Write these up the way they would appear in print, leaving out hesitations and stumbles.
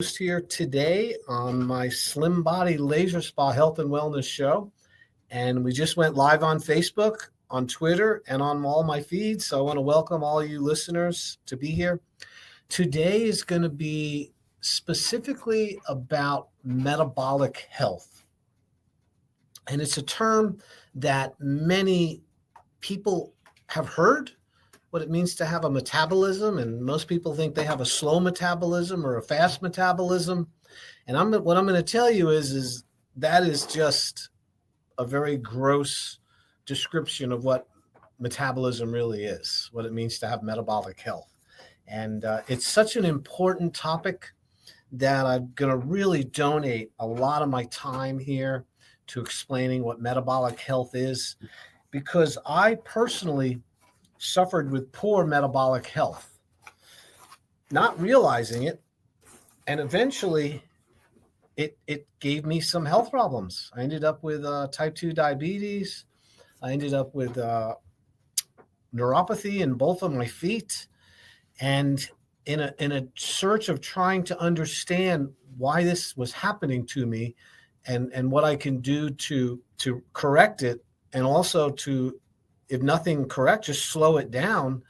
Here today on my Slim Body Laser Spa Health and Wellness Show. And we just went live on Facebook, on Twitter, and on all my feeds. So I want to welcome all you listeners to be here. Today is going to be specifically about metabolic health. And it's a term that many people have heard, what it means to have a metabolism, and most people think they have a slow metabolism or a fast metabolism. And what I'm going to tell you is that is just a very gross description of what metabolism really is, what it means to have metabolic health. And it's such an important topic that I'm going to really donate a lot of my time here to explaining what metabolic health is, because I personally suffered with poor metabolic health, not realizing it. And eventually it gave me some health problems. I ended up with type 2 diabetes. I ended up with neuropathy in both of my feet. And in a search of trying to understand why this was happening to me and what I can do to correct it, and also to, if nothing correct, just slow it down,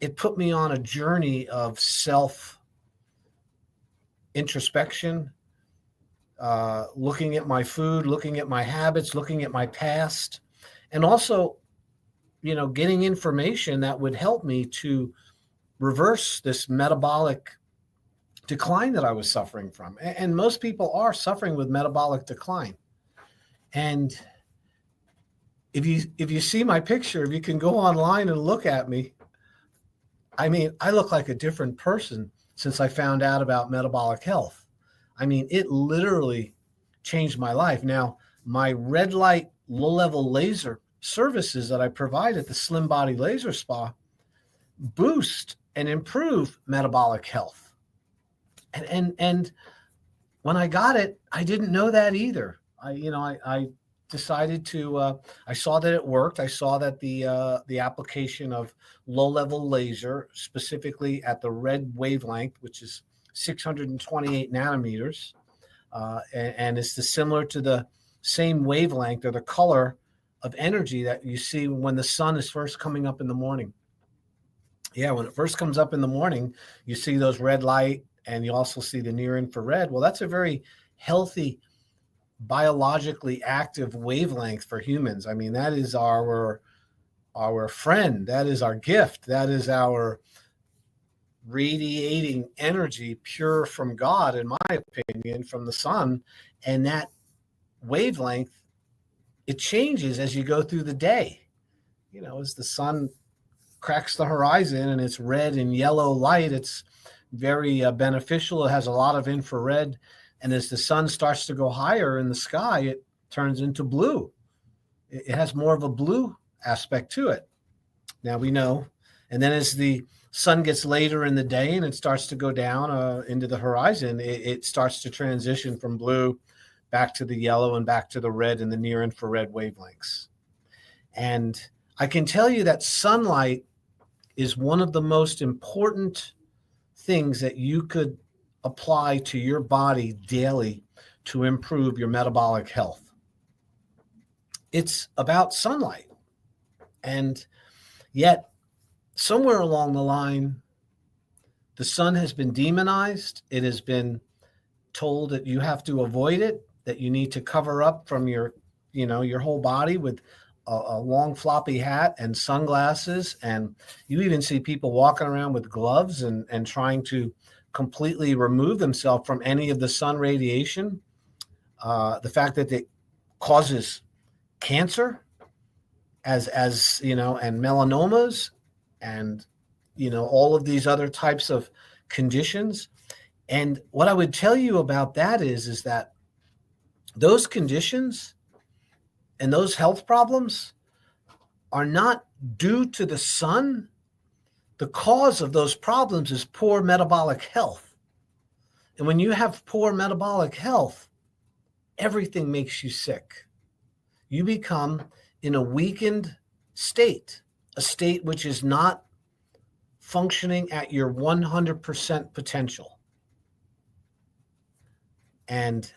it put me on a journey of self introspection, looking at my food, looking at my habits, looking at my past, and also, getting information that would help me to reverse this metabolic decline that I was suffering from. And most people are suffering with metabolic decline. And if you see my picture, if you can go online and look at me, I mean, I look like a different person since I found out about metabolic health. I mean, it literally changed my life. Now, my red light, low level laser services that I provide at the Slim Body Laser Spa boost and improve metabolic health. And when I got it, I didn't know that either. I decided to, I saw that it worked. I saw that the application of low-level laser, specifically at the red wavelength, which is 628 nanometers, and it's similar to the same wavelength or the color of energy that you see when the sun is first coming up in the morning. Yeah, when it first comes up in the morning, you see those red light, and you also see the near infrared. Well, that's a very healthy, biologically active wavelength for humans. I mean, that is our friend. That is our gift. That is our radiating energy, pure from God, in my opinion, from the sun. And that wavelength, it changes as you go through the day. As the sun cracks the horizon and it's red and yellow light, it's very beneficial. It has a lot of infrared. And as the sun starts to go higher in the sky, it turns into blue. It has more of a blue aspect to it. Now we know. And then as the sun gets later in the day and it starts to go down into the horizon, it starts to transition from blue back to the yellow and back to the red and the near infrared wavelengths. And I can tell you that sunlight is one of the most important things that you could apply to your body daily to improve your metabolic health. It's about sunlight. And yet, somewhere along the line, the sun has been demonized. It has been told that you have to avoid it, that you need to cover up from your whole body with a long floppy hat and sunglasses. And you even see people walking around with gloves and trying to completely remove themselves from any of the sun radiation. The fact that it causes cancer and melanomas and, all of these other types of conditions. And what I would tell you about that is that those conditions and those health problems are not due to the sun. The cause of those problems is poor metabolic health. And when you have poor metabolic health, everything makes you sick. You become in a weakened state, a state which is not functioning at your 100% potential. And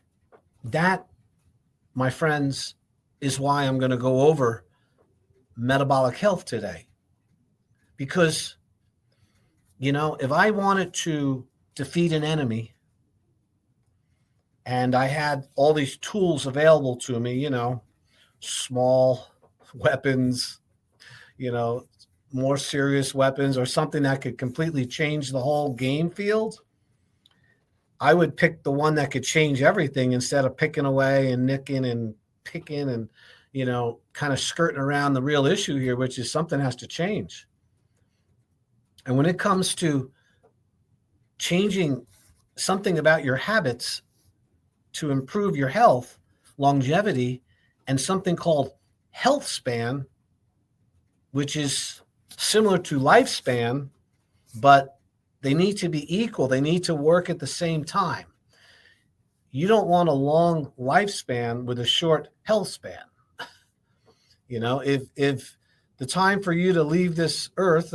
that, my friends, is why I'm going to go over metabolic health today. Because, if I wanted to defeat an enemy and I had all these tools available to me, small weapons, more serious weapons, or something that could completely change the whole game field, I would pick the one that could change everything instead of picking away and nicking and picking and, kind of skirting around the real issue here, which is something has to change. And when it comes to changing something about your habits to improve your health, longevity, and something called health span, which is similar to lifespan, but they need to be equal. They need to work at the same time. You don't want a long lifespan with a short health span. If the time for you to leave this earth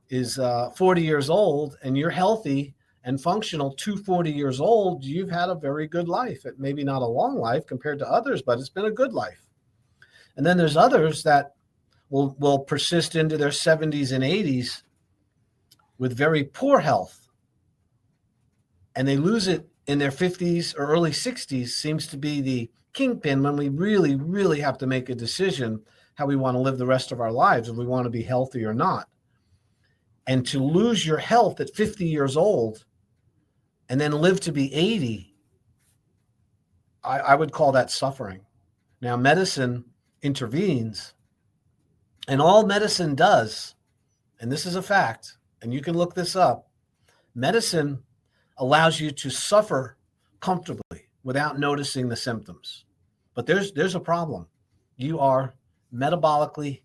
is 40 years old and you're healthy and functional to 40 years old, you've had a very good life. It maybe not a long life compared to others, but it's been a good life. And then there's others that will persist into their 70s and 80s with very poor health. And they lose it in their 50s or early 60s, seems to be the kingpin when we really, really have to make a decision how we want to live the rest of our lives, if we want to be healthy or not. And to lose your health at 50 years old and then live to be 80, I would call that suffering. Now, medicine intervenes, and all medicine does, and this is a fact, and you can look this up, medicine allows you to suffer comfortably without noticing the symptoms. But there's a problem. You are metabolically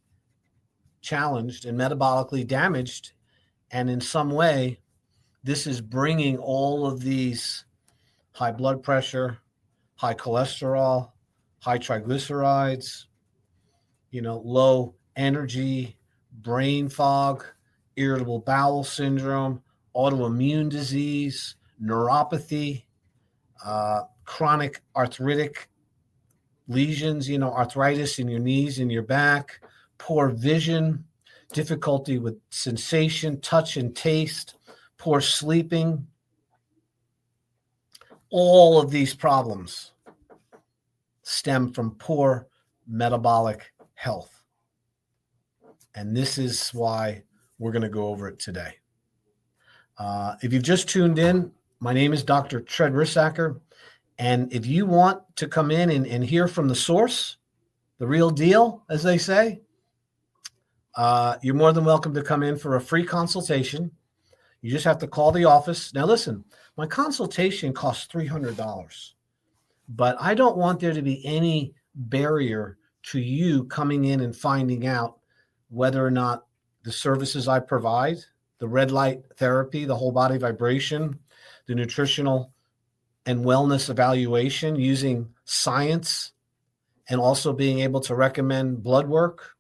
challenged and metabolically damaged, and in some way, this is bringing all of these high blood pressure, high cholesterol, high triglycerides, low energy, brain fog, irritable bowel syndrome, autoimmune disease, neuropathy, chronic arthritic lesions, arthritis in your knees and your back, poor vision, difficulty with sensation, touch, and taste, poor sleeping. All of these problems stem from poor metabolic health. And this is why we're going to go over it today. If you've just tuned in, my name is Dr. Tread Rissacker. And if you want to come in and hear from the source, the real deal, as they say, you're more than welcome to come in for a free consultation. You just have to call the office. Now, listen, my consultation costs $300, but I don't want there to be any barrier to you coming in and finding out whether or not the services I provide, the red light therapy, the whole body vibration, the nutritional and wellness evaluation using science, and also being able to recommend blood work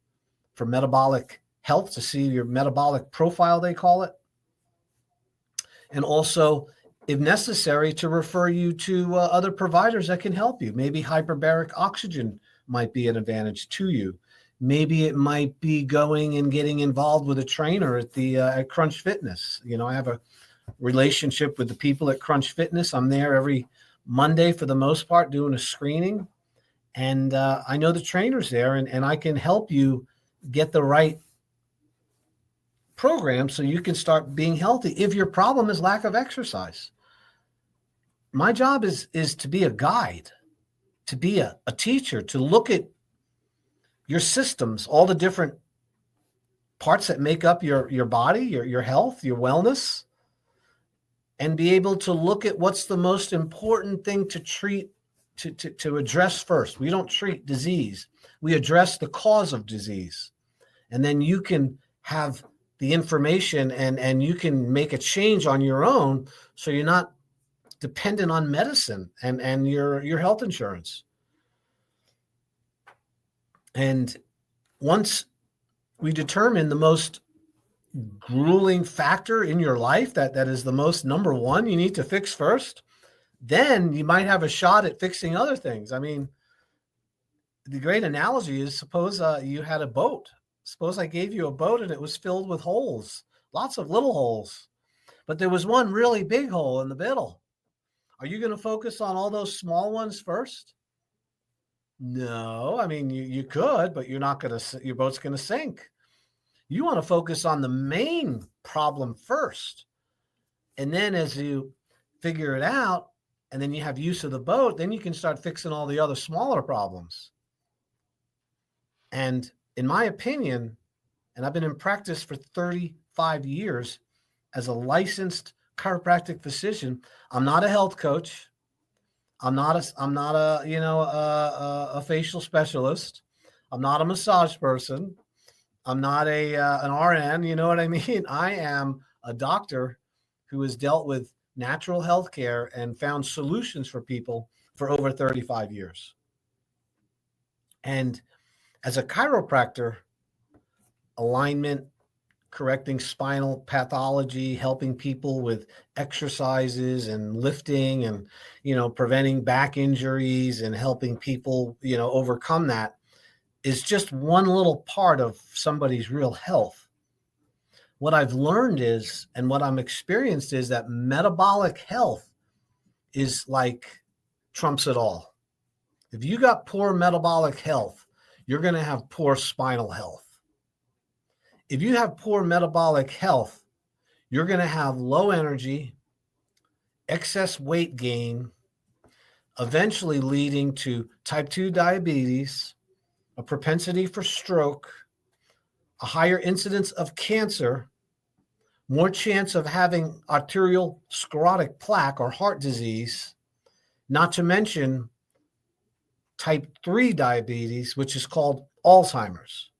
for metabolic health to see your metabolic profile, they call it. And also, if necessary, to refer you to other providers that can help you. Maybe hyperbaric oxygen might be an advantage to you. Maybe it might be going and getting involved with a trainer at Crunch Fitness. I have a relationship with the people at Crunch Fitness. I'm there every Monday for the most part doing a screening. And I know the trainers there, and I can help you get the right program so you can start being healthy if your problem is lack of exercise. My job is to be a guide, to be a teacher, to look at your systems, all the different parts that make up your body, your health, your wellness, and be able to look at what's the most important thing to treat, to address first. We don't treat disease. We address the cause of disease. And then you can have the information and you can make a change on your own so you're not dependent on medicine and your health insurance. And once we determine the most grueling factor in your life that is the most number one you need to fix first, then you might have a shot at fixing other things. I mean, the great analogy is, suppose you had a boat. Suppose I gave you a boat and it was filled with holes, lots of little holes, but there was one really big hole in the middle. Are you going to focus on all those small ones first? No, I mean, you could, but you're not going to, your boat's going to sink. You want to focus on the main problem first. And then as you figure it out, and then you have use of the boat, then you can start fixing all the other smaller problems. And in my opinion, and I've been in practice for 35 years as a licensed chiropractic physician, I'm not a health coach. I'm not a facial specialist. I'm not a massage person. I'm not an RN. You know what I mean? I am a doctor who has dealt with natural health care and found solutions for people for over 35 years. And as a chiropractor, alignment, correcting spinal pathology, helping people with exercises and lifting and, preventing back injuries and helping people, overcome that is just one little part of somebody's real health. What I've learned is, and what I'm experienced is, that metabolic health is like trumps it all. If you got poor metabolic health, you're going to have poor spinal health. If you have poor metabolic health, you're going to have low energy, excess weight gain, eventually leading to type 2 diabetes, a propensity for stroke, a higher incidence of cancer, more chance of having arterial sclerotic plaque or heart disease, not to mention type 3 diabetes, which is called Alzheimer's.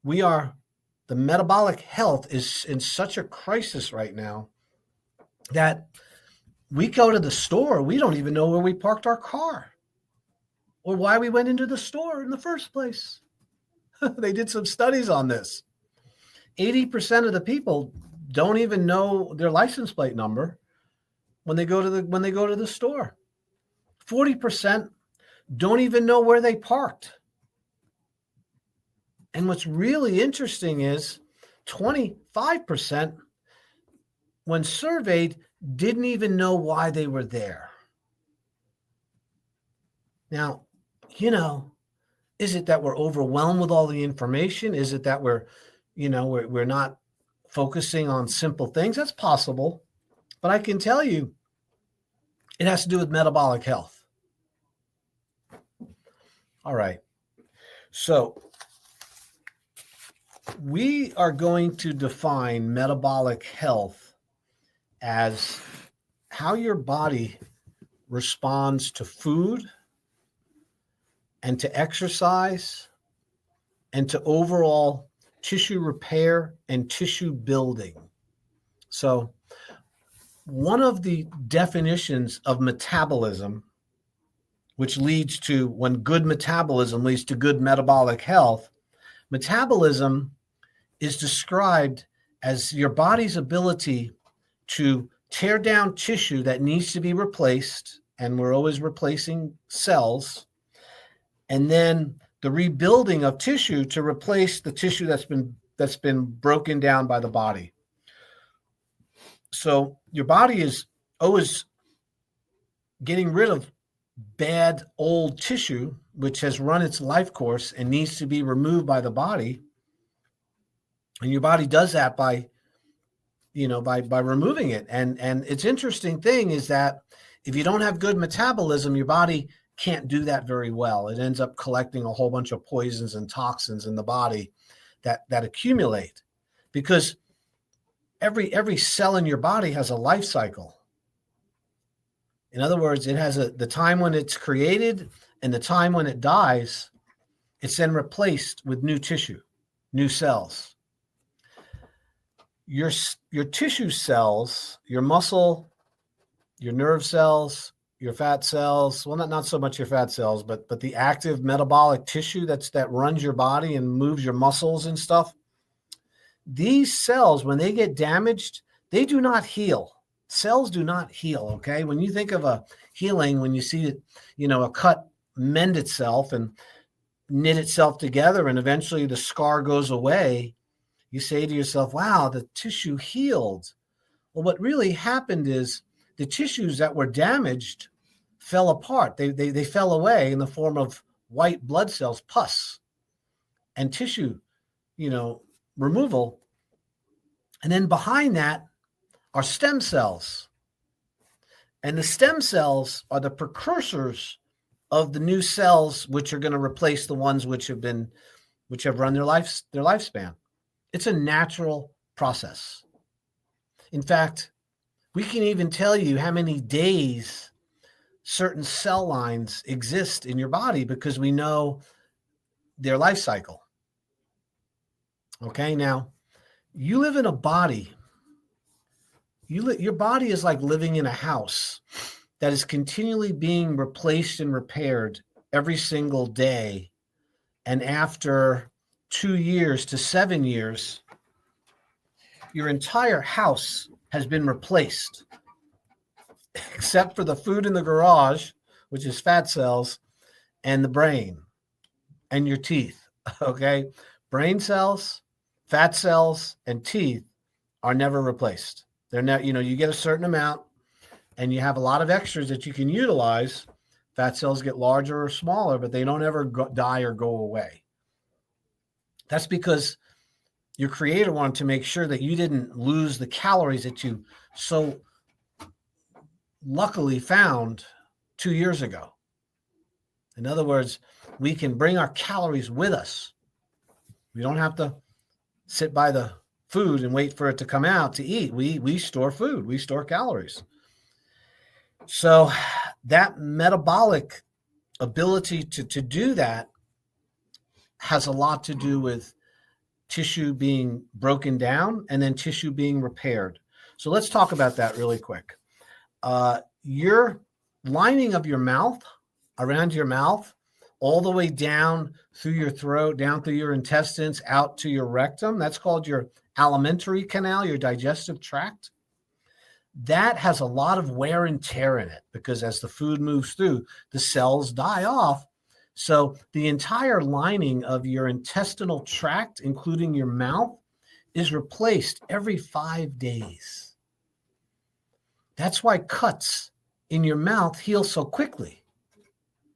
The metabolic health is in such a crisis right now that we go to the store, we don't even know where we parked our car or why we went into the store in the first place. They did some studies on this. 80% of the people don't even know their license plate number when they go to the store. 40% don't even know where they parked. And what's really interesting is 25%, when surveyed, didn't even know why they were there. Now, is it that we're overwhelmed with all the information? Is it that we're not focusing on simple things? That's possible. But I can tell you, it has to do with metabolic health. All right. So we are going to define metabolic health as how your body responds to food and to exercise and to overall tissue repair and tissue building. So one of the definitions of metabolism, which leads to, when good metabolism leads to good metabolic health, metabolism is described as your body's ability to tear down tissue that needs to be replaced, and we're always replacing cells, and then the rebuilding of tissue to replace the tissue that's been broken down by the body. So your body is always getting rid of bad old tissue, which has run its life course and needs to be removed by the body. And your body does that by removing it. And it's interesting thing is that if you don't have good metabolism, your body can't do that very well. It ends up collecting a whole bunch of poisons and toxins in the body that accumulate, because every cell in your body has a life cycle. In other words, it has the time when it's created and the time when it dies. It's then replaced with new tissue, new cells. Your tissue cells, your muscle, your nerve cells, your fat cells, well, not so much your fat cells, but the active metabolic tissue that runs your body and moves your muscles and stuff. These cells, when they get damaged, they do not heal. Cells do not heal, okay? When you think of a healing, when you see it, a cut mend itself and knit itself together and eventually the scar goes away, you say to yourself, wow, the tissue healed. Well, what really happened is the tissues that were damaged fell apart. They fell away in the form of white blood cells, pus, and tissue, removal. And then behind that are stem cells. And the stem cells are the precursors of the new cells, which are going to replace the ones which have run their lifespan. It's a natural process. In fact, we can even tell you how many days certain cell lines exist in your body because we know their life cycle. Okay, now you live in a body. Your body is like living in a house that is continually being replaced and repaired every single day. And after 2 years to 7 years, your entire house has been replaced, except for the food in the garage, which is fat cells, and the brain and your teeth. Okay? Brain cells, fat cells, and teeth are never replaced. They're not, you get a certain amount and you have a lot of extras that you can utilize. Fat cells get larger or smaller, but they don't ever die or go away. That's because your creator wanted to make sure that you didn't lose the calories that you so luckily found 2 years ago. In other words, we can bring our calories with us. We don't have to sit by the food and wait for it to come out to eat. We store food. We store calories. So that metabolic ability to do that has a lot to do with tissue being broken down and then tissue being repaired. So let's talk about that really quick. Your lining of your mouth, around your mouth, all the way down through your throat, down through your intestines, out to your rectum, that's called your alimentary canal, your digestive tract. That has a lot of wear and tear in it because as the food moves through, the cells die off. So the entire lining of your intestinal tract, including your mouth, is replaced every 5 days. That's why cuts in your mouth heal so quickly,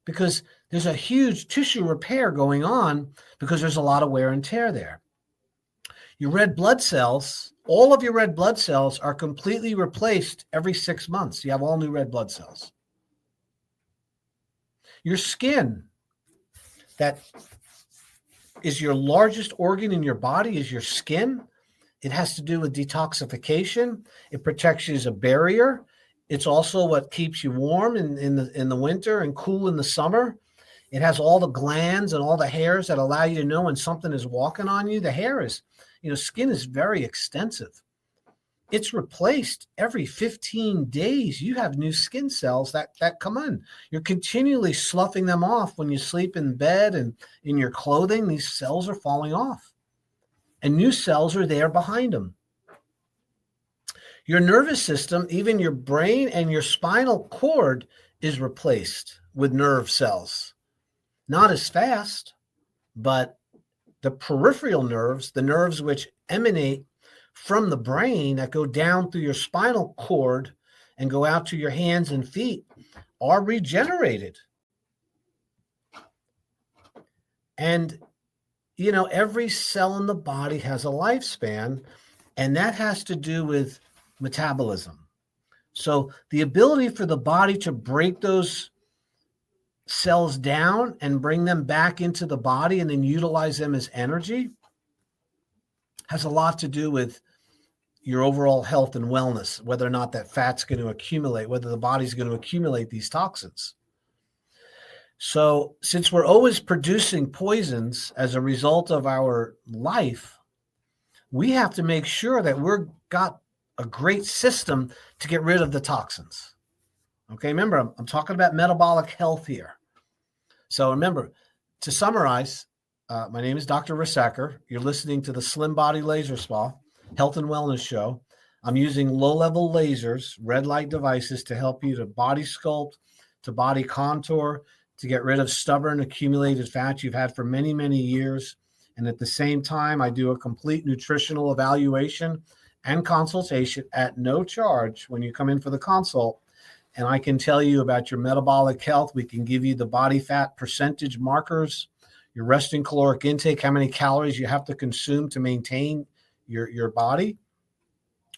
because there's a huge tissue repair going on because there's a lot of wear and tear there. Your red blood cells, all of your red blood cells are completely replaced every 6 months. You have all new red blood cells. Your skin, that is your largest organ in your body, is your skin. It has to do with detoxification. It protects you as a barrier. It's also what keeps you warm in the winter and cool in the summer. It has all the glands and all the hairs that allow you to know when something is walking on you. The hair is, skin is very extensive. It's replaced every 15 days. You have new skin cells that come in. You're continually sloughing them off when you sleep in bed and in your clothing. These cells are falling off, and new cells are there behind them. Your nervous system, even your brain and your spinal cord, is replaced with nerve cells. Not as fast, but the peripheral nerves, the nerves which emanate from the brain that go down through your spinal cord and go out to your hands and feet, are regenerated. And, every cell in the body has a lifespan, and that has to do with metabolism. So the ability for the body to break those cells down and bring them back into the body and then utilize them as energy has a lot to do with your overall health and wellness, whether or not that fat's going to accumulate, whether the body's going to accumulate these toxins. So since we're always producing poisons as a result of our life, we have to make sure that we've got a great system to get rid of the toxins. Okay, remember, I'm talking about metabolic health here. So remember, to summarize, my name is Dr. Risacker. You're listening to the Slim Body Laser Spa Health and Wellness Show. I'm using low-level lasers, red light devices, to help you to body sculpt, to body contour, to get rid of stubborn accumulated fat you've had for many, many years. And at the same time, I do a complete nutritional evaluation and consultation at no charge when you come in for the consult. And I can tell you about your metabolic health. We can give you the body fat percentage markers, your resting caloric intake, how many calories you have to consume to maintain your body.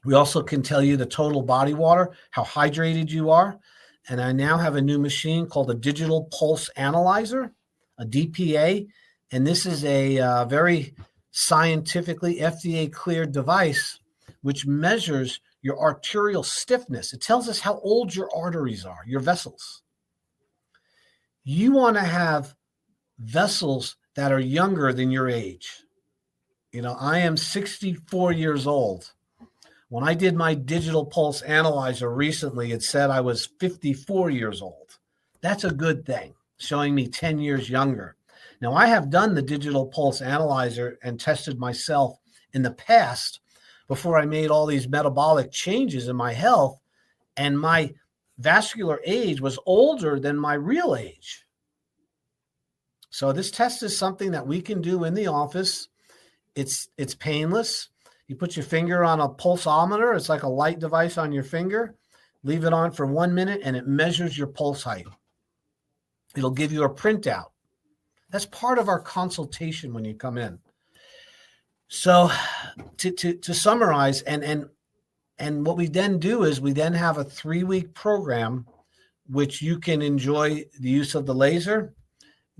We also can tell you the total body water, how hydrated you are. And I now have a new machine called a digital pulse analyzer, a DPA. And this is a very scientifically FDA cleared device which measures your arterial stiffness. It tells us how old your arteries are, your vessels. You want to have vessels that are younger than your age. You know, I am 64 years old. When I did my digital pulse analyzer recently, it said I was 54 years old. That's a good thing, showing me 10 years younger. Now, I have done the digital pulse analyzer and tested myself in the past before I made all these metabolic changes in my health, and my vascular age was older than my real age. So this test is something that we can do in the office. It's painless. You put your finger on a pulsometer. It's like a light device on your finger. Leave it on for 1 minute, and it measures your pulse height. It'll give you a printout. That's part of our consultation when you come in. So to summarize, and what we then do is we then have a 3-week program which you can enjoy the use of the laser,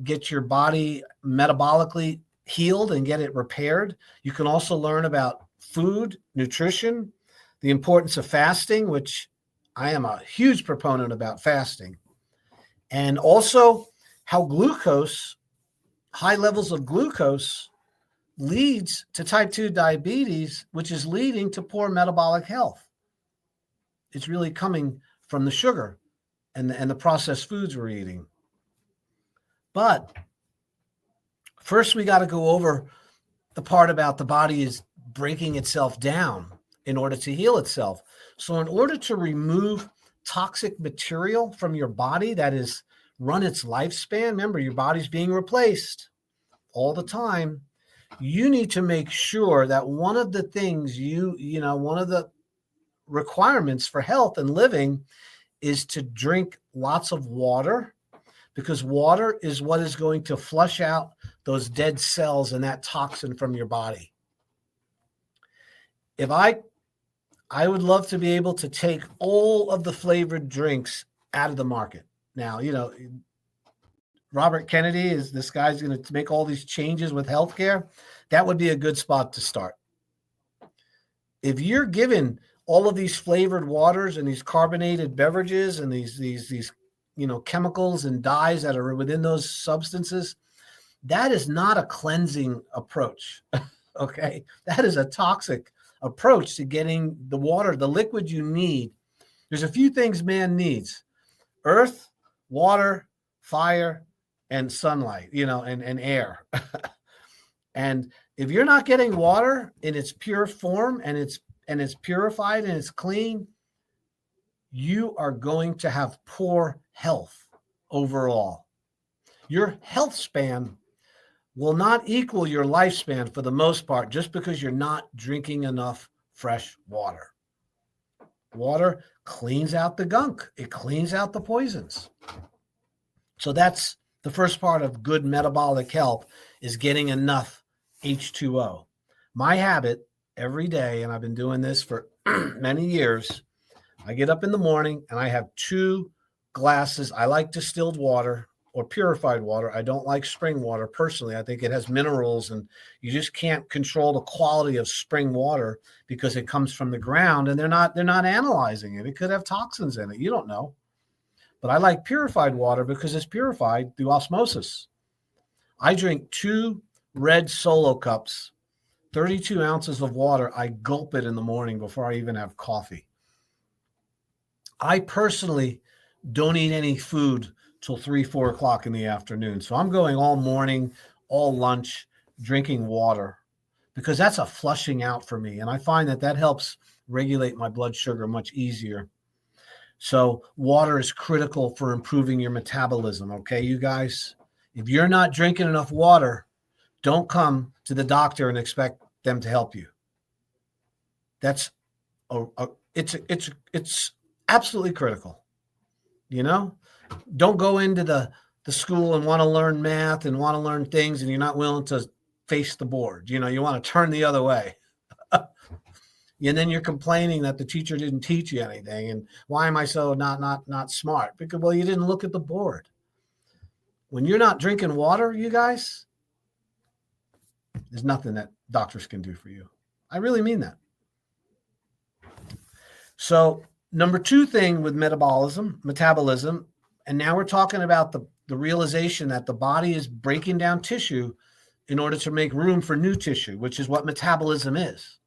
get your body metabolically healed and get it repaired. You can also learn about food, nutrition, the importance of fasting, which I am a huge proponent about fasting, and also how glucose, high levels of glucose, leads to type 2 diabetes, which is leading to poor metabolic health. It's really coming from the sugar and the processed foods we're eating. But first, we got to go over the part about the body is breaking itself down in order to heal itself. So in order to remove toxic material from your body that is run its lifespan, remember, your body's being replaced all the time. You need to make sure that one of the things one of the requirements for health and living is to drink lots of water, because water is what is going to flush out those dead cells and that toxin from your body. If I would love to be able to take all of the flavored drinks out of the market. Now, Robert Kennedy is this guy's going to make all these changes with healthcare. That would be a good spot to start. If you're given all of these flavored waters and these carbonated beverages and these chemicals and dyes that are within those substances, that is not a cleansing approach. Okay, that is a toxic approach to getting the water, the liquid you need. There's a few things man needs: earth, water, fire, and sunlight, and air. And if you're not getting water in its pure form and it's purified and it's clean, you are going to have poor health overall. Your health span will not equal your lifespan for the most part, just because you're not drinking enough fresh water. Water cleans out the gunk. It cleans out the poisons. So that's the first part of good metabolic health, is getting enough H2O. My habit every day, and I've been doing this for many years, I get up in the morning and I have 2 glasses. I like distilled water or purified water. I don't like spring water personally. I think it has minerals, and you just can't control the quality of spring water because it comes from the ground and they're not analyzing it. It could have toxins in it. You don't know. But I like purified water because it's purified through osmosis. I drink 2 red Solo cups, 32 ounces of water. I gulp it in the morning before I even have coffee. I personally don't eat any food till 3-4 o'clock in the afternoon. So I'm going all morning, all lunch, drinking water, because that's a flushing out for me. And I find that helps regulate my blood sugar much easier. So water is critical for improving your metabolism. Okay, you guys, if you're not drinking enough water, don't come to the doctor and expect them to help you. That's it's absolutely critical. You know, don't go into the school and want to learn math and want to learn things, and you're not willing to face the board. You know, you want to turn the other way. And then you're complaining that the teacher didn't teach you anything. And why am I so not smart? Because, well, you didn't look at the board. When you're not drinking water, you guys, there's nothing that doctors can do for you. I really mean that. So number 2 thing with metabolism, and now we're talking about the realization that the body is breaking down tissue in order to make room for new tissue, which is what metabolism is.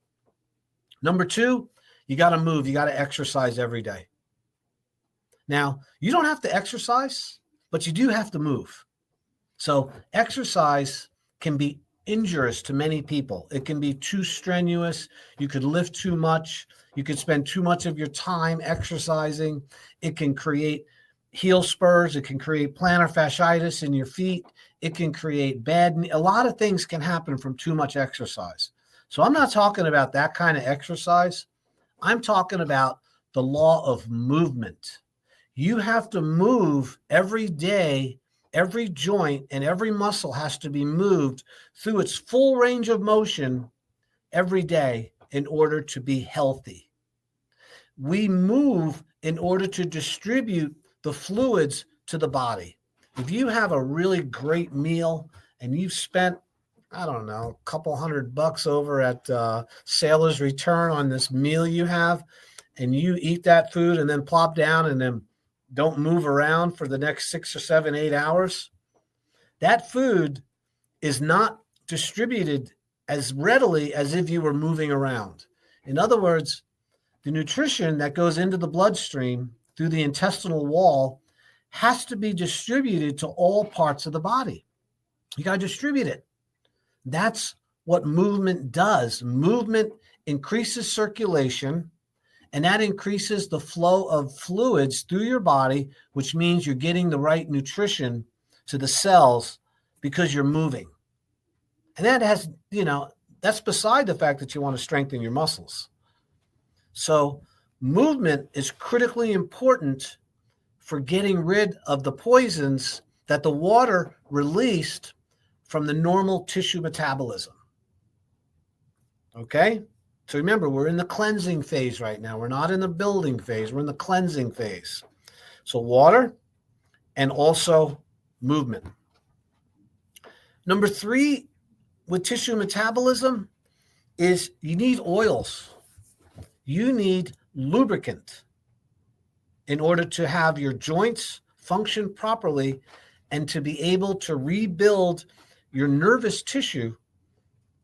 Number 2, you got to move. You got to exercise every day. Now, you don't have to exercise, but you do have to move. So exercise can be injurious to many people. It can be too strenuous. You could lift too much. You could spend too much of your time exercising. It can create heel spurs. It can create plantar fasciitis in your feet. It can create a lot of things can happen from too much exercise. So I'm not talking about that kind of exercise. I'm talking about the law of movement. You have to move every day. Every joint and every muscle has to be moved through its full range of motion every day in order to be healthy. We move in order to distribute the fluids to the body. If you have a really great meal and you've spent, I don't know, a couple $100 over at Sailor's Return on this meal you have, and you eat that food and then plop down and then don't move around for the next 6 or 7, 8 hours, that food is not distributed as readily as if you were moving around. In other words, the nutrition that goes into the bloodstream through the intestinal wall has to be distributed to all parts of the body. You got to distribute it. That's what movement does. Movement increases circulation, and that increases the flow of fluids through your body, which means you're getting the right nutrition to the cells because you're moving. And that has, that's beside the fact that you want to strengthen your muscles. So movement is critically important for getting rid of the poisons that the water released from the normal tissue metabolism. Okay? So remember, we're in the cleansing phase right now. We're not in the building phase. We're in the cleansing phase. So water and also movement. Number 3 with tissue metabolism is you need oils. You need lubricant in order to have your joints function properly and to be able to rebuild your nervous tissue,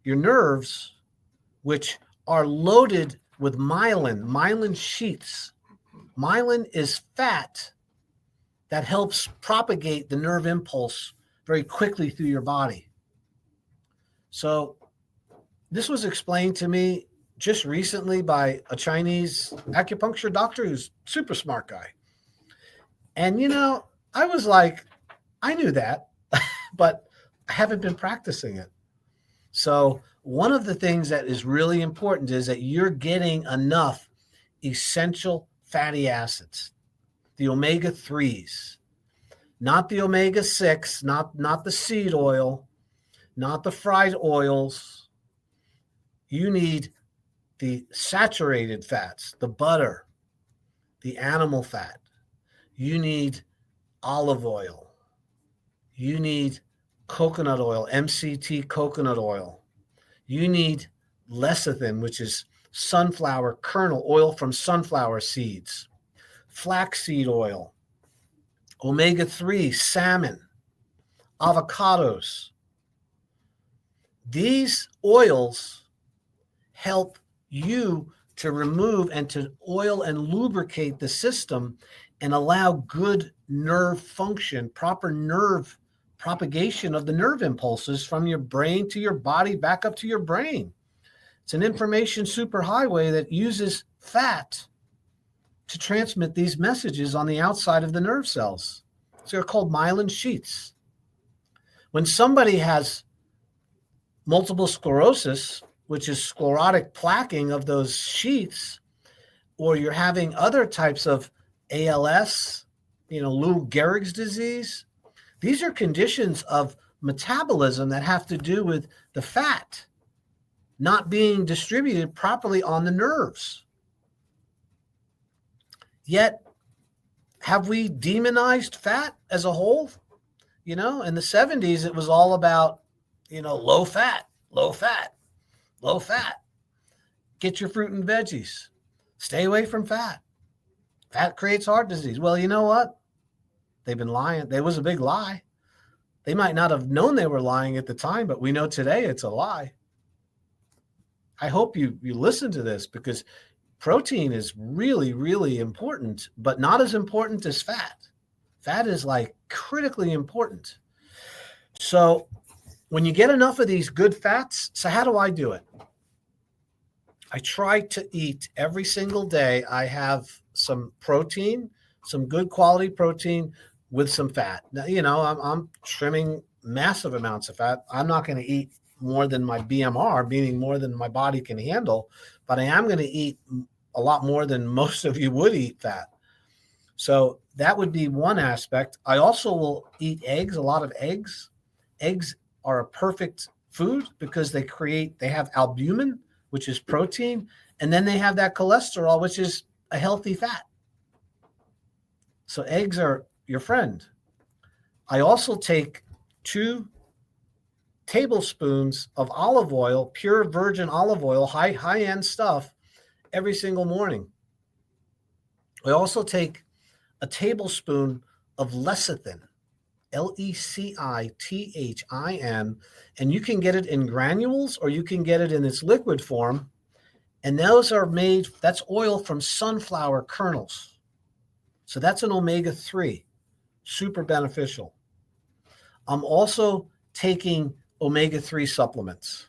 your nerves, which are loaded with myelin sheaths. Myelin is fat that helps propagate the nerve impulse very quickly through your body. So this was explained to me just recently by a Chinese acupuncture doctor who's a super smart guy. And, I was like, I knew that, but I haven't been practicing it. So one of the things that is really important is that you're getting enough essential fatty acids, the omega-3s, not the omega-6, not the seed oil, not the fried oils. You need the saturated fats, the butter, the animal fat. You need olive oil. You need coconut oil, MCT coconut oil. You need lecithin, which is sunflower kernel, oil from sunflower seeds, flaxseed oil, omega-3, salmon, avocados. These oils help you to remove and to oil and lubricate the system and allow good nerve function, proper nerve propagation of the nerve impulses from your brain to your body back up to your brain. It's an information superhighway that uses fat to transmit these messages on the outside of the nerve cells. So they're called myelin sheaths. When somebody has multiple sclerosis, which is sclerotic plaquing of those sheaths, or you're having other types of ALS, Lou Gehrig's disease, these are conditions of metabolism that have to do with the fat not being distributed properly on the nerves. Yet, have we demonized fat as a whole? In the 70s, it was all about, low fat, low fat, low fat. Get your fruit and veggies. Stay away from fat. Fat creates heart disease. Well, you know what? They've been lying. There was a big lie. They might not have known they were lying at the time, but we know today it's a lie. I hope you listen to this, because protein is really, really important, but not as important as fat. Fat is like critically important. So when you get enough of these good fats, so how do I do it? I try to eat every single day. I have some protein, some good quality protein with some fat. Now, I'm trimming massive amounts of fat. I'm not going to eat more than my BMR, meaning more than my body can handle, but I am going to eat a lot more than most of you would eat fat. So that would be one aspect. I also will eat eggs, a lot of eggs. Eggs are a perfect food because they have albumin, which is protein, and then they have that cholesterol, which is a healthy fat. So eggs are your friend. I also take 2 tablespoons of olive oil, pure virgin olive oil, high-end stuff, every single morning. I also take a tablespoon of lecithin, Lecithin, and you can get it in granules or you can get it in its liquid form. And that's oil from sunflower kernels. So that's an omega-3, super beneficial. I'm also taking omega-3 supplements,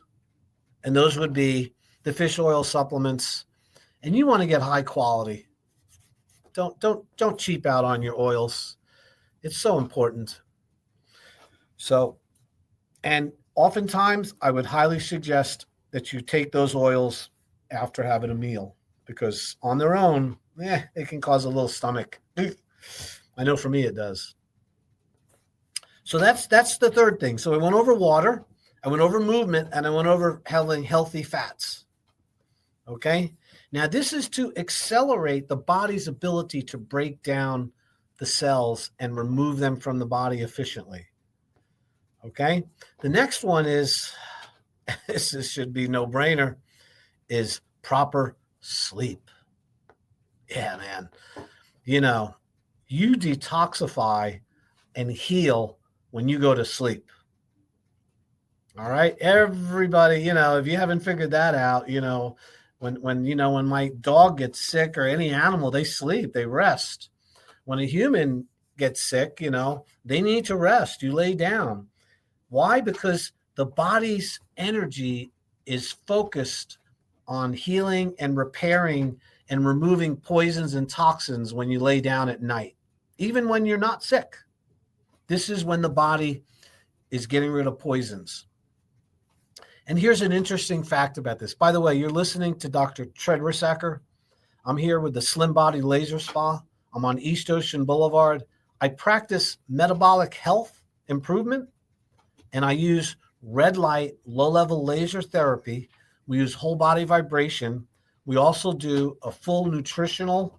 and those would be the fish oil supplements. And you want to get high quality. Don't cheap out on your oils. It's so important. So, and oftentimes I would highly suggest that you take those oils after having a meal, because on their own, it can cause a little stomach. I know for me it does. So that's the third thing. So I went over water, I went over movement, and I went over having healthy fats. Okay? Now, this is to accelerate the body's ability to break down the cells and remove them from the body efficiently. Okay? The next one is, this should be no-brainer, is proper sleep. Yeah, man. You detoxify and heal when you go to sleep. All right? Everybody, if you haven't figured that out, when my dog gets sick, or any animal, they sleep, they rest. When a human gets sick, they need to rest. You lay down. Why? Because the body's energy is focused on healing and repairing and removing poisons and toxins when you lay down at night, even when you're not sick. This is when the body is getting rid of poisons. And here's an interesting fact about this. By the way, you're listening to Dr. Treadwersacker. I'm here with the Slim Body Laser Spa. I'm on East Ocean Boulevard. I practice metabolic health improvement, and I use red light, low-level laser therapy. We use whole body vibration. We also do a full nutritional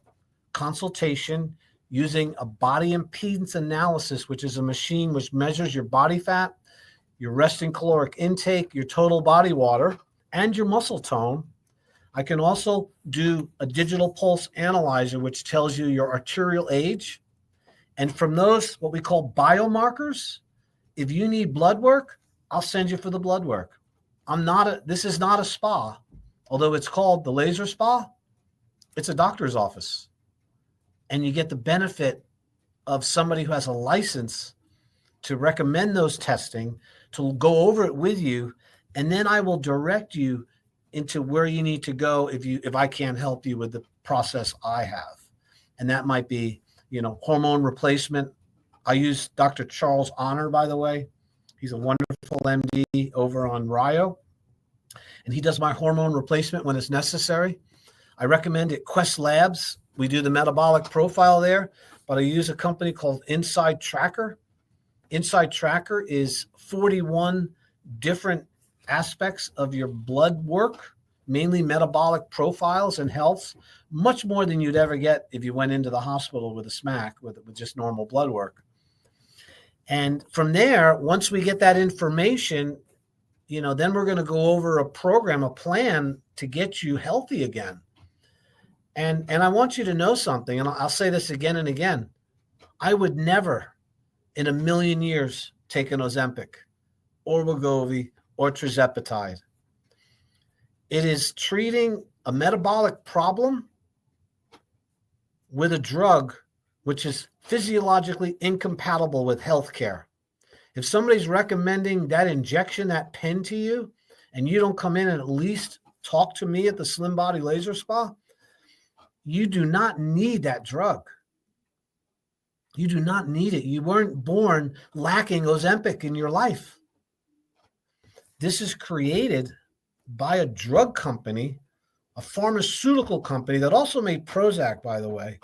consultation using a body impedance analysis, which is a machine which measures your body fat, your resting caloric intake, your total body water, and your muscle tone. I can also do a digital pulse analyzer, which tells you your arterial age. And from those, what we call biomarkers, if you need blood work, I'll send you for the blood work. This is not a spa. Although it's called the laser spa, it's a doctor's office. And you get the benefit of somebody who has a license to recommend those testing, to go over it with you, and then I will direct you into where you need to go if I can't help you with the process I have. And that might be, hormone replacement. I use Dr. Charles Honor, by the way. He's a wonderful MD over on Rio, and he does my hormone replacement when it's necessary. I recommend it. Quest Labs. We do the metabolic profile there, but I use a company called Inside Tracker. Inside Tracker is 41 different aspects of your blood work, mainly metabolic profiles and health, much more than you'd ever get if you went into the hospital with a SMAC with just normal blood work. And from there, once we get that information, then we're going to go over a program, a plan to get you healthy again. And I want you to know something, and I'll say this again and again. I would never in a million years take an Ozempic or Wegovy or tirzepatide. It is treating a metabolic problem with a drug which is physiologically incompatible with healthcare. If somebody's recommending that injection, that pen to you, and you don't come in and at least talk to me at the Slim Body Laser Spa, you do not need that drug. You do not need it. You weren't born lacking Ozempic in your life. This is created by a drug company, a pharmaceutical company that also made Prozac, by the way,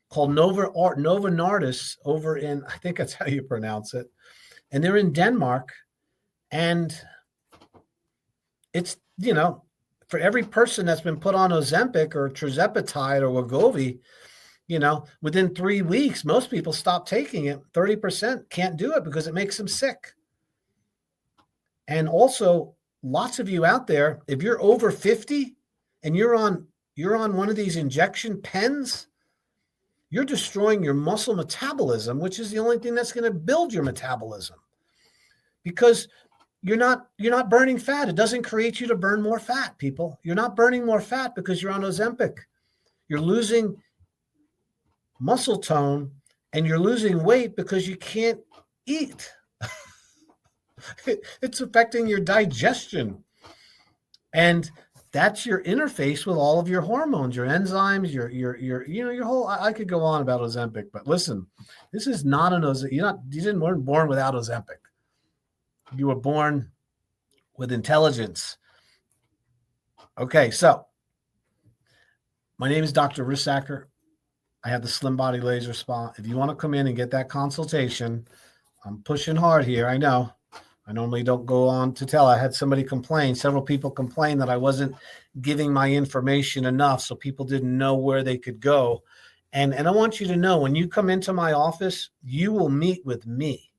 called Novo Nordisk over in, I think that's how you pronounce it. And they're in Denmark. And it's, for every person that's been put on Ozempic or tirzepatide or Wegovy, within 3 weeks, most people stop taking it. 30% can't do it because it makes them sick. And also, lots of you out there, if you're over 50 and you're on one of these injection pens, you're destroying your muscle metabolism, which is the only thing that's going to build your metabolism, because you're not burning fat. It doesn't create you to burn more fat, people. You're not burning more fat because you're on Ozempic. You're losing muscle tone and you're losing weight because you can't eat. It's affecting your digestion. And that's your interface with all of your hormones, your enzymes, your whole, I could go on about Ozempic, but listen, this is not an Ozempic. You weren't born without Ozempic. You were born with intelligence. Okay, so my name is Dr. Rissacker. I have the Slim Body Laser Spa. If you want to come in and get that consultation, I'm pushing hard here. I know. I normally don't go on to tell. I had somebody complain. Several people complain that I wasn't giving my information enough, so people didn't know where they could go. And I want you to know, when you come into my office, you will meet with me.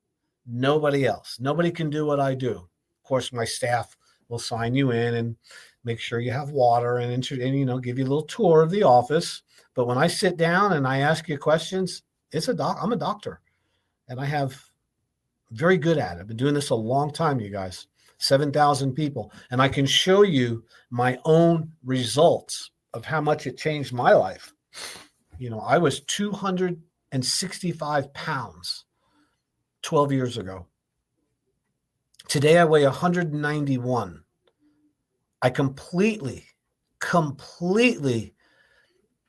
Nobody else. Nobody can do what I do. Of course, my staff will sign you in and make sure you have water and give you a little tour of the office. But when I sit down and I ask you questions, I'm a doctor, and I have very good at it. I've been doing this a long time, you guys. 7,000 people, and I can show you my own results of how much it changed my life. I was 265 pounds 12 years ago. Today I weigh 191. I completely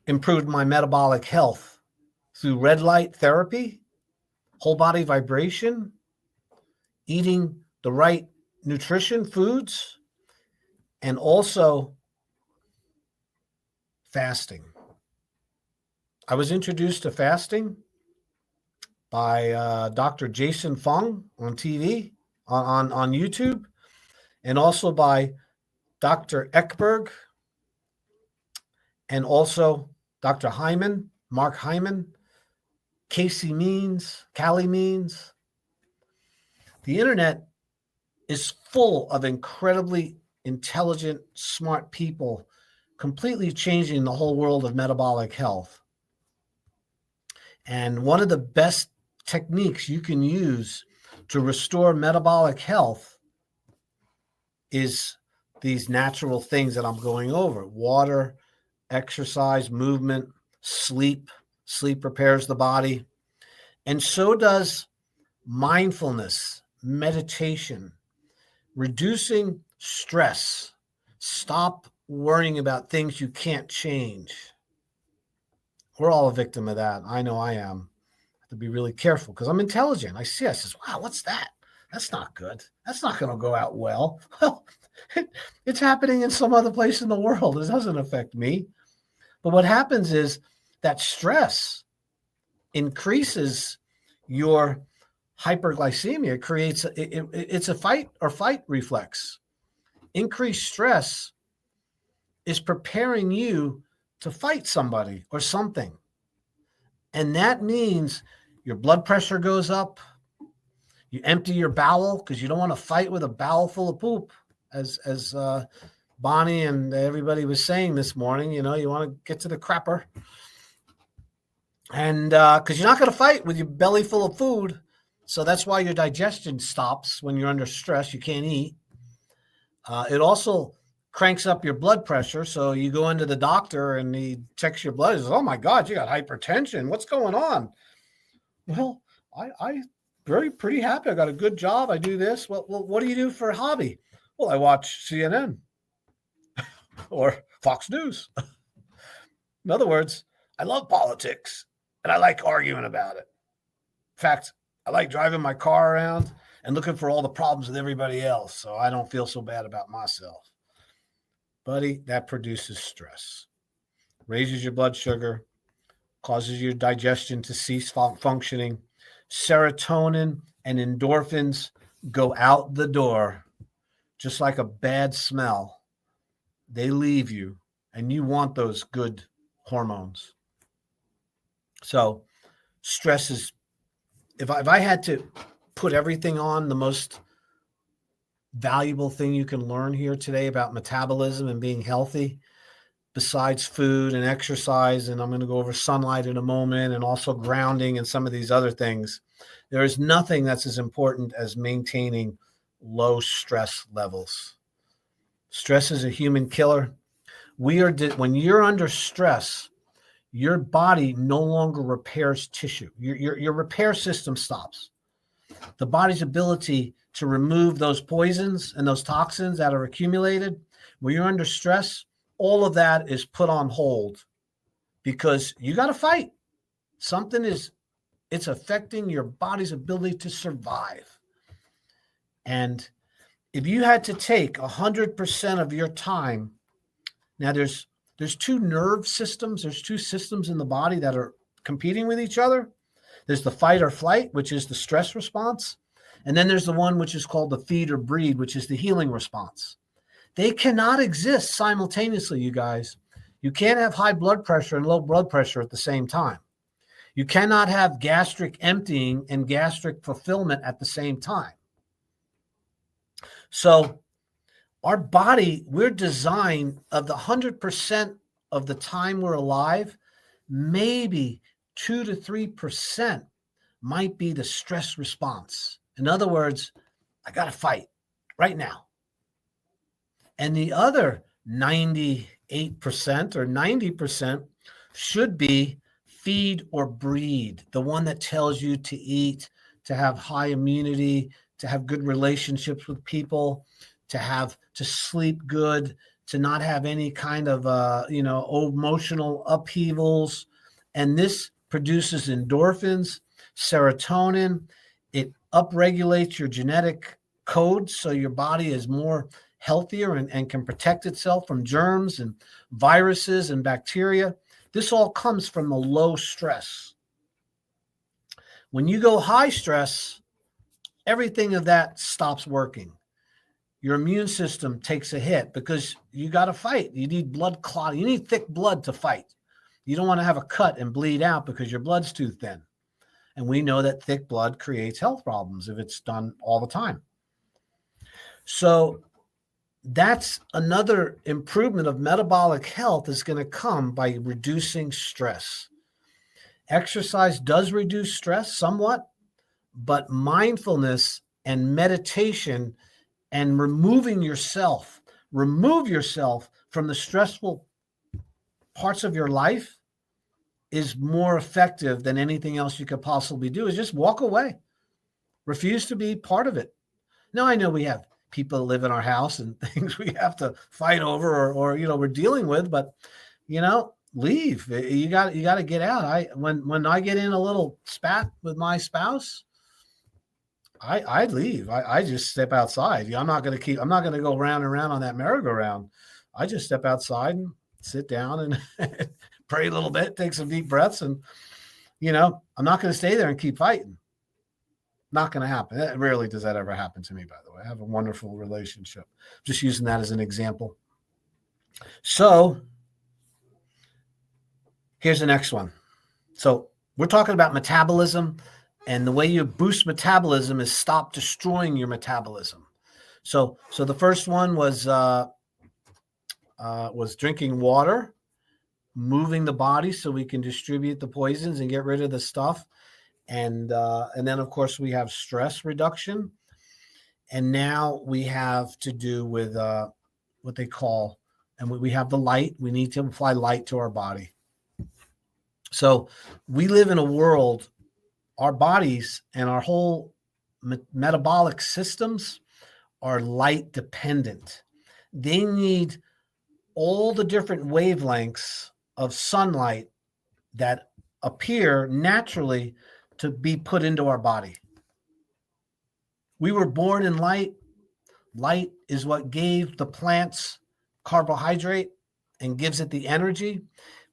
improved my metabolic health through red light therapy, whole body vibration, eating the right nutrition foods, and also fasting. I was introduced to fasting by Dr. Jason Fung on TV, on YouTube, and also by Dr. Ekberg, and also Dr. Hyman, Mark Hyman, Callie Means. The internet is full of incredibly intelligent, smart people completely changing the whole world of metabolic health. And one of the best techniques you can use to restore metabolic health is these natural things that I'm going over: water, exercise, movement, sleep. Sleep repairs the body. And so does mindfulness, meditation, reducing stress, Stop worrying about things you can't change. We're all a victim of that. I know I am. I have to be really careful because I'm intelligent. I says, wow, what's that? That's not good. That's not going to go out well. Well, it's happening in some other place in the world. It doesn't affect me. But what happens is that stress increases your hyperglycemia. It's a fight or flight reflex. Increased stress is preparing you to fight somebody or something. And that means your blood pressure goes up. You empty your bowel because you don't want to fight with a bowel full of poop, as Bonnie and everybody was saying this morning. You want to get to the crapper. And because you're not going to fight with your belly full of food. So that's why your digestion stops when you're under stress. You can't eat. It also cranks up your blood pressure. So you go into the doctor and he checks your blood. He says, oh my God, you got hypertension. What's going on? Well, I pretty happy. I got a good job. I do this. Well, what do you do for a hobby? Well, I watch CNN or Fox News. In other words, I love politics and I like arguing about it. In fact, I like driving my car around and looking for all the problems with everybody else so I don't feel so bad about myself. Buddy, that produces stress, raises your blood sugar, causes your digestion to cease functioning. Serotonin and endorphins go out the door just like a bad smell. They leave you, and you want those good hormones. So stress is, if I had to put everything on, the most valuable thing you can learn here today about metabolism and being healthy, besides food and exercise, and I'm going to go over sunlight in a moment, and also grounding and some of these other things, there is nothing that's as important as maintaining low stress levels. Stress is a human killer. When you're under stress, your body no longer repairs tissue. Your repair system stops. The body's ability to remove those poisons and those toxins that are accumulated, when you're under stress, all of that is put on hold because you got to fight. It's affecting your body's ability to survive. And if you had to take 100% of your time, now there's two nerve systems, there's two systems in the body that are competing with each other. There's the fight or flight, which is the stress response. And then there's the one which is called the feed or breed, which is the healing response. They cannot exist simultaneously, you guys. You can't have high blood pressure and low blood pressure at the same time. You cannot have gastric emptying and gastric fulfillment at the same time. So our body, we're designed of the 100% of the time we're alive, maybe 2 to 3% might be the stress response. In other words, I got to fight right now. And the other 98% or 90% should be feed or breed, the one that tells you to eat, to have high immunity, to have good relationships with people, to sleep good, to not have any kind of emotional upheavals. And this produces endorphins, serotonin. It upregulates your genetic code so your body is more healthier and can protect itself from germs and viruses and bacteria. This all comes from the low stress. When you go high stress, everything of that stops working. Your immune system takes a hit because you got to fight. You need blood clotting. You need thick blood to fight. You don't want to have a cut and bleed out because your blood's too thin. And we know that thick blood creates health problems if it's done all the time. So that's another improvement of metabolic health is going to come by reducing stress. Exercise does reduce stress somewhat, but mindfulness and meditation and remove yourself from the stressful parts of your life is more effective than anything else you could possibly do. Is just walk away. Refuse to be part of it. Now, I know we have people that live in our house and things we have to fight over or we're dealing with, but leave. You got to get out. When I get in a little spat with my spouse, I leave. I just step outside. I'm not going to go round and round on that merry-go-round. I just step outside and sit down and pray a little bit, take some deep breaths. And, I'm not going to stay there and keep fighting. Not going to happen. Rarely does that ever happen to me, by the way. I have a wonderful relationship. Just using that as an example. So here's the next one. So we're talking about metabolism, and the way you boost metabolism is stop destroying your metabolism. So the first one was drinking water, moving the body so we can distribute the poisons and get rid of the stuff. And then, of course, we have stress reduction. And now we have to do with what they call, and we have the light. We need to apply light to our body. So we live in a world, our bodies and our whole metabolic systems are light dependent. They need all the different wavelengths of sunlight that appear naturally to be put into our body. We were born in light. Light is what gave the plants carbohydrate and gives it the energy.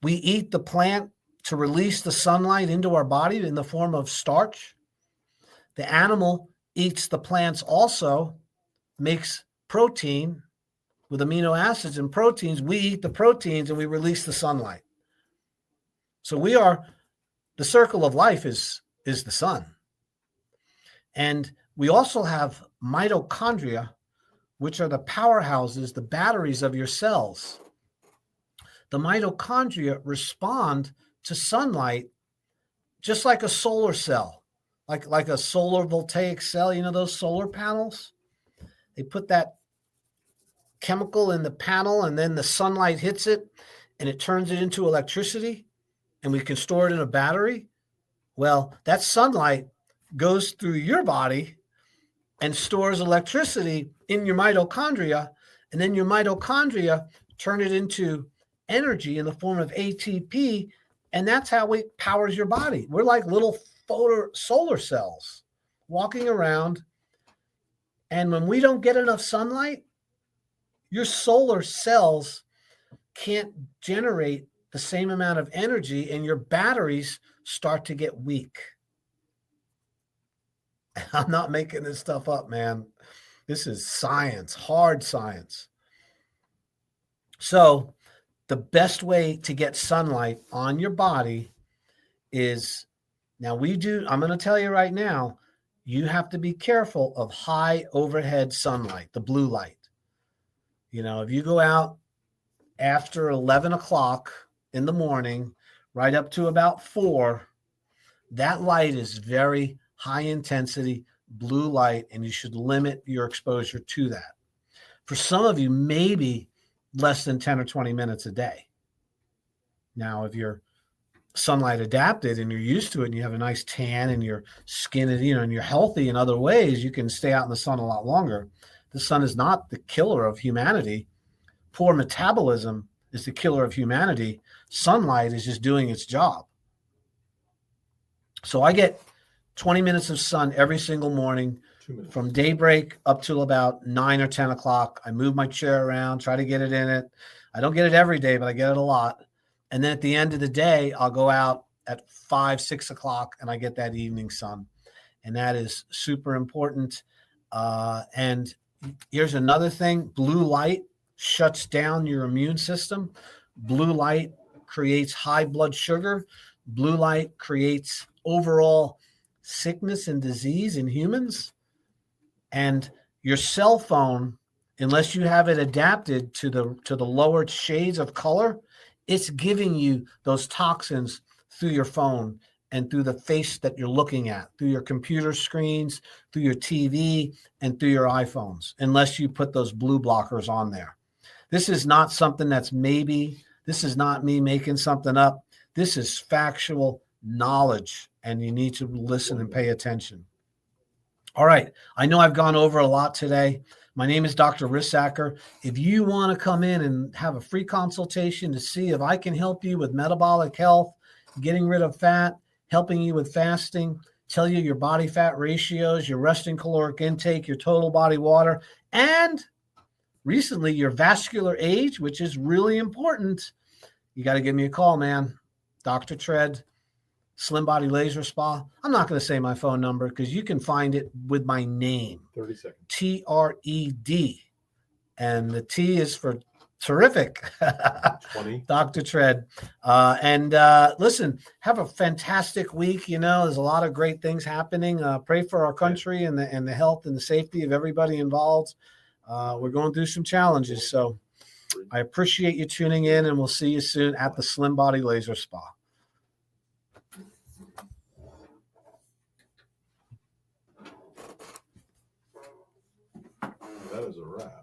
We eat the plant to release the sunlight into our body in the form of starch. The animal eats the plants also, makes protein with amino acids and proteins. We eat the proteins and we release the sunlight. So the circle of life is the sun. And we also have mitochondria, which are the powerhouses, the batteries of your cells. The mitochondria respond to sunlight just like a solar cell, like a solar voltaic cell, those solar panels. They put that chemical in the panel and then the sunlight hits it and it turns it into electricity and we can store it in a battery. Well, that sunlight goes through your body and stores electricity in your mitochondria, and then your mitochondria turn it into energy in the form of ATP, and that's how it powers your body. We're like little solar cells walking around, and when we don't get enough sunlight, your solar cells can't generate the same amount of energy, and your batteries start to get weak. I'm not making this stuff up, man. This is science, hard science. So the best way to get sunlight on your body is, I'm going to tell you right now, you have to be careful of high overhead sunlight, the blue light. If you go out after 11 o'clock in the morning, right up to about 4, that light is very high intensity blue light, and you should limit your exposure to that. For some of you, maybe less than 10 or 20 minutes a day. Now, if you're sunlight adapted and you're used to it and you have a nice tan and your skin is, and you're healthy in other ways, you can stay out in the sun a lot longer. The sun is not the killer of humanity. Poor metabolism is the killer of humanity. Sunlight is just doing its job. So I get 20 minutes of sun every single morning from daybreak up till about 9 or 10 o'clock. I move my chair around, try to get it in it. I don't get it every day, but I get it a lot. And then at the end of the day, I'll go out at 5, 6 o'clock and I get that evening sun. And that is super important. And here's another thing. Blue light shuts down your immune system. Blue light creates high blood sugar. Blue light creates overall sickness and disease in humans. And your cell phone, unless you have it adapted to the lower shades of color, it's giving you those toxins through your phone and through the face that you're looking at, through your computer screens, through your TV, and through your iPhones, unless you put those blue blockers on there. This is not something that's maybe. This is not me making something up. This is factual knowledge, and you need to listen and pay attention. All right. I know I've gone over a lot today, My name is Dr. Rissacker. If you want to come in and have a free consultation to see if I can help you with metabolic health, getting rid of fat, helping you with fasting, tell you your body fat ratios, your resting caloric intake, your total body water, and recently your vascular age, which is really important, you got to give me a call, man. Dr. Tread, Slim Body Laser Spa. I'm not going to say my phone number because you can find it with my name. 30 seconds. TRED. And the T is for terrific. 20. Dr. Tread. Listen, have a fantastic week. You know, there's a lot of great things happening. Pray for our country and the health and the safety of everybody involved. We're going through some challenges. So I appreciate you tuning in, and we'll see you soon at the Slim Body Laser Spa. That is a wrap.